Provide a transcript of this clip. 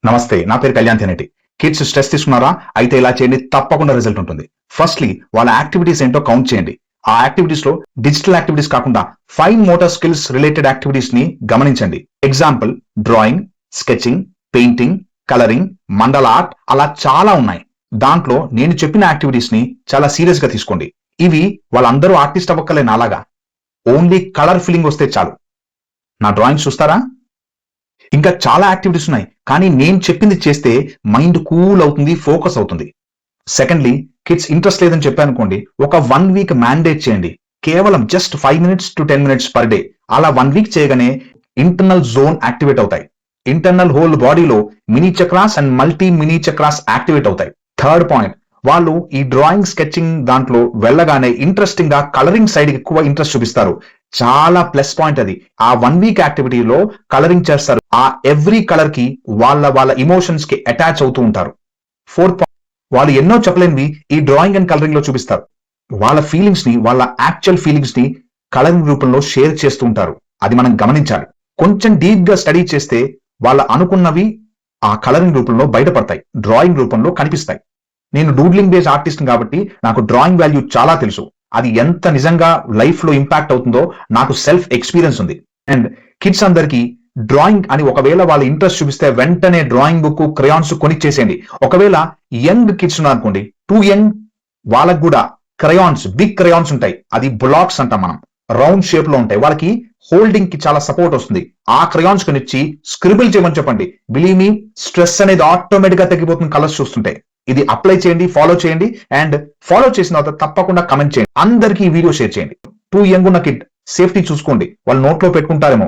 నమస్తే, నా పేరు కళ్యాణ్ తెనేటి. కిడ్స్ స్ట్రెస్ తీసుకున్నారా? అయితే ఇలా చేయండి, తప్పకుండా రిజల్ట్ ఉంటుంది. ఫస్ట్లీ వాళ్ళ యాక్టివిటీస్ ఏంటో కౌంట్ చేయండి. ఆ యాక్టివిటీస్ లో డిజిటల్ యాక్టివిటీస్ కాకుండా fine motor skills related activities ని గమనించండి. Example drawing, sketching, painting, colouring, మండల ఆర్ట్, అలా చాలా ఉన్నాయి. దాంట్లో నేను చెప్పిన యాక్టివిటీస్ ని చాలా సీరియస్ గా తీసుకోండి. ఇవి వాళ్ళందరూ ఆర్టిస్ట్ అవ్వక్కలే నాలాగా. ఓన్లీ కలర్ ఫీలింగ్ వస్తే చాలు. నా డ్రాయింగ్స్ చూస్తారా? ఇంకా చాలా యాక్టివిటీస్ ఉన్నాయి, కానీ నేను చెప్పింది చేస్తే మైండ్ కూల్ అవుతుంది, ఫోకస్ అవుతుంది. సెకండ్లీ, కిడ్స్ ఇంట్రెస్ట్ లేదని చెప్పానుకోండి, ఒక 1 వీక్ మ్యాండేట్ చేయండి. కేవలం just 5 minutes to 10 minutes per day. అలా 1 వీక్ చేయగానే ఇంటర్నల్ జోన్ యాక్టివేట్ అవుతాయి. ఇంటర్నల్ హోల్ బాడీలో mini chakras and multi mini chakras activate అవుతాయి. థర్డ్ పాయింట్, వాళ్ళు ఈ డ్రాయింగ్, స్కెచింగ్ దాంట్లో వెళ్ళగానే ఇంట్రెస్టింగ్ గా కలరింగ్ సైడ్ ఎక్కువ ఇంట్రెస్ట్ చూపిస్తారు. చాలా ప్లస్ పాయింట్ అది. ఆ 1 వీక్ యాక్టివిటీలో కలరింగ్ చేస్తారు. ఆ ఎవ్రీ కలర్ కి వాళ్ళ ఇమోషన్స్ కి అటాచ్ అవుతూ ఉంటారు. ఫోర్త్ పాయింట్, వాళ్ళు ఎన్నో చెప్పలేనివి ఈ డ్రాయింగ్ అండ్ కలరింగ్ లో చూపిస్తారు. వాళ్ళ ఫీలింగ్స్ ని, వాళ్ళ యాక్చువల్ ఫీలింగ్స్ ని కలరింగ్ రూపంలో షేర్ చేస్తూ ఉంటారు. అది మనం గమనించాలి. కొంచెం డీప్ గా స్టడీ చేస్తే వాళ్ళ అనుకున్నవి ఆ కలరింగ్ రూపంలో బయటపడతాయి, డ్రాయింగ్ రూపంలో కనిపిస్తాయి. నేను డూడ్లింగ్ బేస్డ్ ఆర్టిస్ట్ కాబట్టి నాకు డ్రాయింగ్ వాల్యూ చాలా తెలుసు. అది ఎంత నిజంగా లైఫ్ లో ఇంపాక్ట్ అవుతుందో నాకు సెల్ఫ్ ఎక్స్పీరియన్స్ ఉంది. అండ్ కిడ్స్ అందరికి డ్రాయింగ్ అని ఒకవేళ వాళ్ళ ఇంట్రెస్ట్ చూపిస్తే వెంటనే డ్రాయింగ్ బుక్, క్రయాన్స్ కొనిచ్చేసేయండి. ఒకవేళ యంగ్ కిడ్స్ ఉన్నారనుకోండి, టూ యంగ్, వాళ్ళకు కూడా క్రయాన్స్, బిగ్ క్రయాన్స్ ఉంటాయి. అది బ్లాక్స్ అంటాం మనం, రౌండ్ షేప్ లో ఉంటాయి. వాళ్ళకి హోల్డింగ్ కి చాలా సపోర్ట్ వస్తుంది. ఆ క్రయాన్స్ కొనిచ్చి స్క్రిబుల్ చేయమని చెప్పండి. బిలీవ్ మీ, స్ట్రెస్ అనేది ఆటోమేటిక్ గా తగ్గిపోతుంది కలర్స్ చూస్తుంటే. ఇది అప్లై చేయండి, ఫాలో చేయండి. అండ్ ఫాలో చేసిన తర్వాత తప్పకుండా కమెంట్ చేయండి. అందరికీ ఈ వీడియో షేర్ చేయండి. టూ యంగ్ ఉన్న కిడ్ సేఫ్టీ చూసుకోండి, వాళ్ళు నోట్లో పెట్టుకుంటారేమో.